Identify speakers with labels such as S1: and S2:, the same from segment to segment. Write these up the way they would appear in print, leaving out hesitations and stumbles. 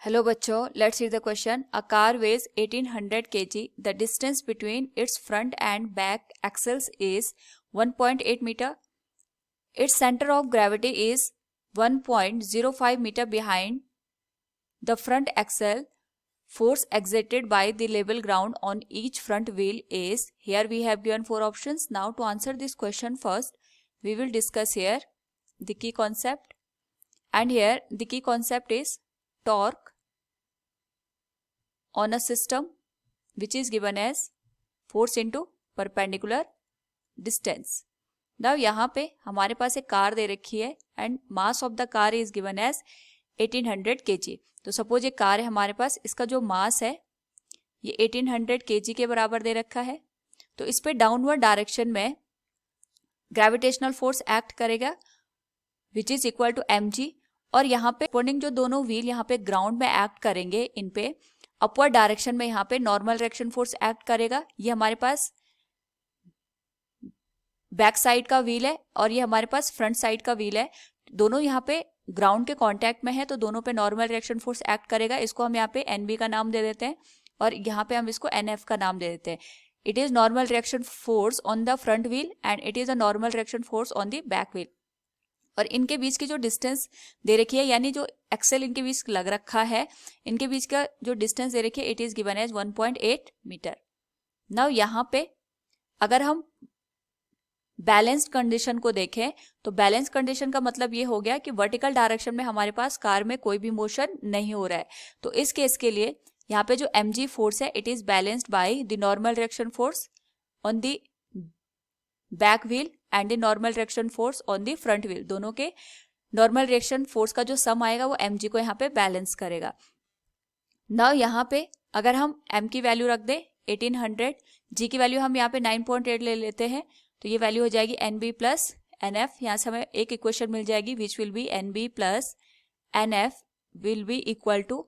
S1: Hello बच्चों, let's read the question. A car weighs 1800 kg. The distance between its front and back axles is 1.8 meter. Its center of gravity is 1.05 meter behind the front axle. Force exerted by the level ground on each front wheel is. Here we have given 4 options. Now to answer this question first, we will discuss here the key concept. And here the key concept is torque on a system which is given as force into perpendicular distance. Now यहाँ पे हमारे पास एक car दे रखी है and mass of the car is given as 1800 kg. तो suppose ये car है हमारे पास, इसका जो मास है ये 1800 kg के बराबर दे रखा है. तो इस पे डाउनवर्ड डायरेक्शन में ग्रेविटेशनल फोर्स एक्ट करेगा which is equal to mg. और यहाँ पे कॉर्डिंग जो दोनों व्हील यहाँ पे ग्राउंड में एक्ट करेंगे, इन पे अपवर्ड डायरेक्शन में यहाँ पे नॉर्मल डायरेक्शन फोर्स एक्ट करेगा. ये हमारे पास बैक साइड का व्हील है और ये हमारे पास फ्रंट साइड का व्हील है. दोनों यहाँ पे ग्राउंड के कांटेक्ट में है तो दोनों पे नॉर्मल डायरेक्शन फोर्स एक्ट करेगा. इसको हम यहाँ पे NB का नाम दे देते हैं और यहाँ पे हम इसको NF का नाम दे देते हैं. It is normal direction force on the front wheel and it is a normal direction force on the back wheel. और इनके बीच की जो डिस्टेंस दे रखी है, यानी जो एक्सेल इनके बीच लग रखा है, इनके बीच का जो डिस्टेंस दे रखी है it is given as 1.8 metre. Now यहाँ पे अगर हम बैलेंस्ड कंडीशन को देखें तो बैलेंस कंडीशन का मतलब ये हो गया कि वर्टिकल डायरेक्शन में हमारे पास कार में कोई भी मोशन नहीं हो रहा है. तो इस केस के लिए यहाँ पे जो mg फोर्स है it is balanced by the normal direction force on the back wheel and the normal direction force on the front wheel. दोनों के नॉर्मल डायरेक्शन फोर्स का जो सम आएगा वो mg को यहाँ पे बैलेंस करेगा. नाउ यहाँ पे अगर हम m की वैल्यू रख दें 1800, g की वैल्यू हम यहाँ पे 9.8 ले लेते हैं तो ये वैल्यू हो जाएगी NB प्लस NF. यहाँ से हमें एक इक्वेशन मिल जाएगी which will be NB plus NF will be equal to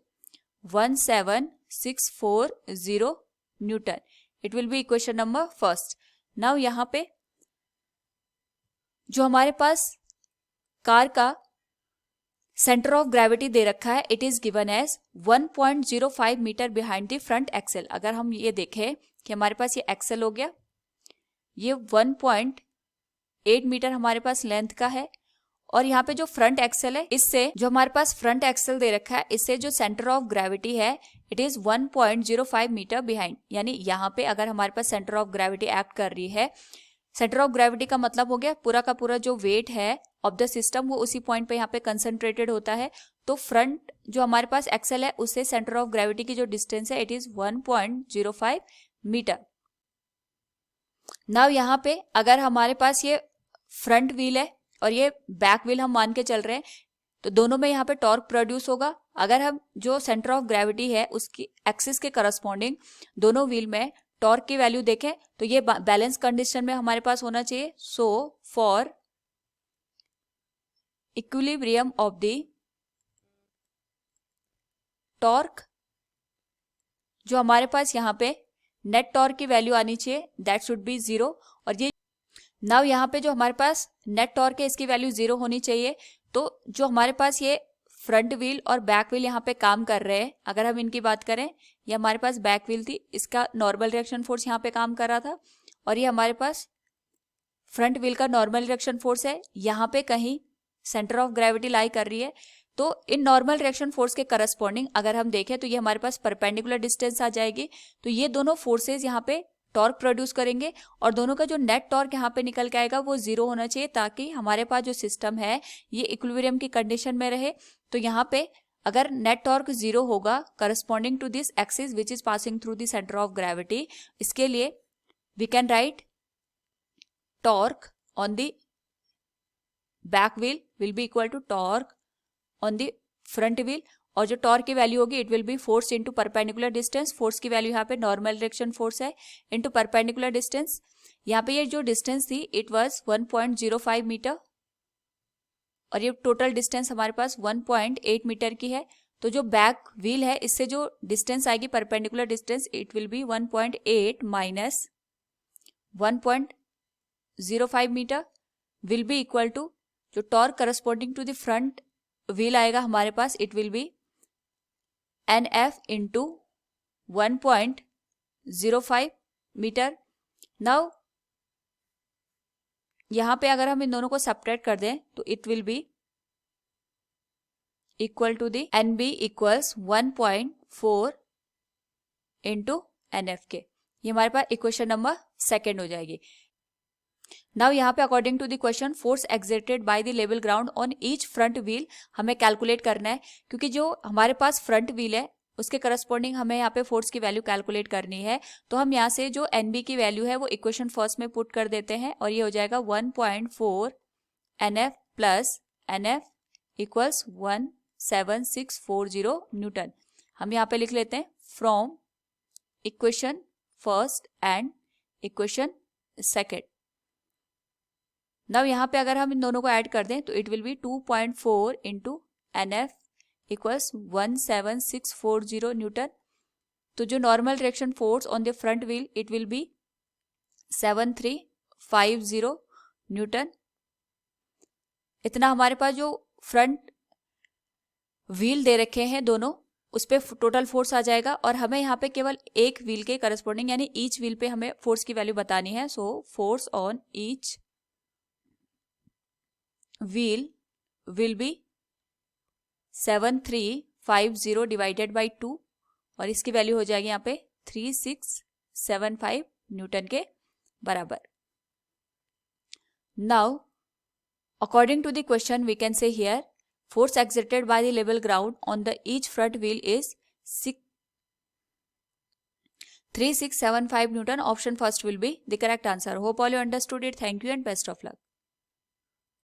S1: 17640 newton. It will be equation number first. Now यहाँ पे जो हमारे पास कार का सेंटर ऑफ ग्रेविटी दे रखा है it is given as 1.05 metre behind the front axle. अगर हम ये देखें कि हमारे पास ये एक्सेल हो गया, ये 1.8 मीटर हमारे पास लेंथ का है और यहाँ पे जो फ्रंट एक्सेल है, इससे जो हमारे पास फ्रंट एक्सेल दे रखा है इससे जो सेंटर ऑफ ग्रेविटी है इट इज 1.05 मीटर बिहाइंड. यानी यहाँ पे अगर हमारे पास सेंटर ऑफ ग्रेविटी एक्ट कर रही है, सेंटर ऑफ ग्रेविटी का मतलब हो गया पूरा का पूरा जो वेट है ऑफ द सिस्टम वो उसी पॉइंट पे यहाँ पे कंसंट्रेटेड होता है. तो फ्रंट जो हमारे पास एक्सेल है उससे सेंटर ऑफ ग्रेविटी की जो डिस्टेंस है इट इज 1.05 मीटर. नाउ यहाँ पे अगर हमारे पास ये फ्रंट व्हील है और ये बैक व्हील हम मान के चल रहे हैं तो दोनों में यहाँ पे टॉर्क प्रोड्यूस होगा. अगर हम जो सेंटर ऑफ ग्रेविटी है उसकी एक्सिस के करस्पॉन्डिंग दोनों व्हील में टॉर्क की वैल्यू देखें तो ये बैलेंस कंडीशन में हमारे पास होना चाहिए. So for equilibrium of the torque जो हमारे पास यहाँ पे नेट टॉर्क की वैल्यू आनी चाहिए दैट शुड बी 0. और ये नाउ यहाँ पे जो हमारे पास नेट टॉर्क है इसकी वैल्यू 0 होनी चाहिए. तो जो हमारे पास ये फ्रंट व्हील और बैक व्हील यहाँ पे काम कर रहे हैं, अगर हम इनकी बात करें, ये हमारे पास बैक व्हील थी, इसका नॉर्मल डायरेक्शन फोर्स यहाँ पे काम कर रहा था और ये हमारे पास फ्रंट व्हील का नॉर्मल डायरेक्शन फोर्स है, यहाँ पे कहीं सेंटर ऑफ ग्रेविटी लाई कर रही है. तो इन नॉर्मल डायरेक्शन फोर्स के करस्पॉन्डिंग अगर हम देखें तो ये हमारे पास परपेंडिकुलर डिस्टेंस आ जाएगी. तो ये दोनों फोर्सेज यहाँ पे टॉर्क प्रोड्यूस करेंगे और दोनों का जो नेट टॉर्क यहाँ पे निकल के आएगा वो 0 होना चाहिए ताकि हमारे पास जो सिस्टम है ये इक्विलिब्रियम की कंडीशन में रहे. तो यहाँ पे अगर नेट टॉर्क 0 होगा corresponding to this axis which is passing through the centre of gravity, इसके लिए we can write torque on the back wheel will be equal to torque on the front wheel. और जो torque की value होगी it will be force into perpendicular distance. Force की value यहाँ पे normal direction force है into perpendicular distance. यहाँ पे ये जो डिस्टेंस थी इट वाज 1.05 मीटर और ये टोटल डिस्टेंस हमारे पास 1.8 मीटर की है. तो जो बैक व्हील है इससे जो डिस्टेंस आएगी perpendicular distance it will be 1.8 minus 1.05 metre will be equal to जो torque corresponding to the front wheel आएगा हमारे पास it will be NF into 1.05 metre. Now यहाँ पे अगर हम इन दोनों को सब्ट्रैक्ट कर दें तो it will be equal to the NB equals 1.4 into NF के। ये हमारे पास इक्वेशन नंबर सेकेंड हो जाएगी। नाउ यहाँ पे according to the question force exerted by the level ground on each front wheel हमें कैलकुलेट करना है, क्योंकि जो हमारे पास फ्रंट व्हील है उसके करस्पॉन्डिंग हमें यहाँ पे फोर्स की वैल्यू कैलकुलेट करनी है। तो हम यहाँ से जो NB की वैल्यू है वो इक्वेशन फर्स्ट में पुट कर देते हैं और ये हो जाएगा 1.4 NF plus NF equals 17640 Newton. हम यहाँ पे लिख लेते हैं from equation first and equation second. Now यहाँ पे अगर हम इन दोनों को ऐड कर दें तो it will B 2.4 into NF equals 17640 Newton. तो जो normal direction force on the front wheel it will B 7350 Newton. इतना हमारे पास जो फ्रंट व्हील दे रखे हैं दोनों उस पे टोटल फोर्स आ जाएगा और हमें यहाँ पे केवल एक व्हील के करस्पॉन्डिंग यानी ईच व्हील पे हमें फोर्स की वैल्यू बतानी है। So force on each wheel will B 7350 divided by 2 और इसकी वैल्यू हो जाएगी यहाँ पे 3675 न्यूटन के बराबर। Now according to the question we can say here force exerted by the level ground on the each front wheel is 3675 Newton. Option first will be the correct answer. Hope all you understood it. Thank you and best of luck.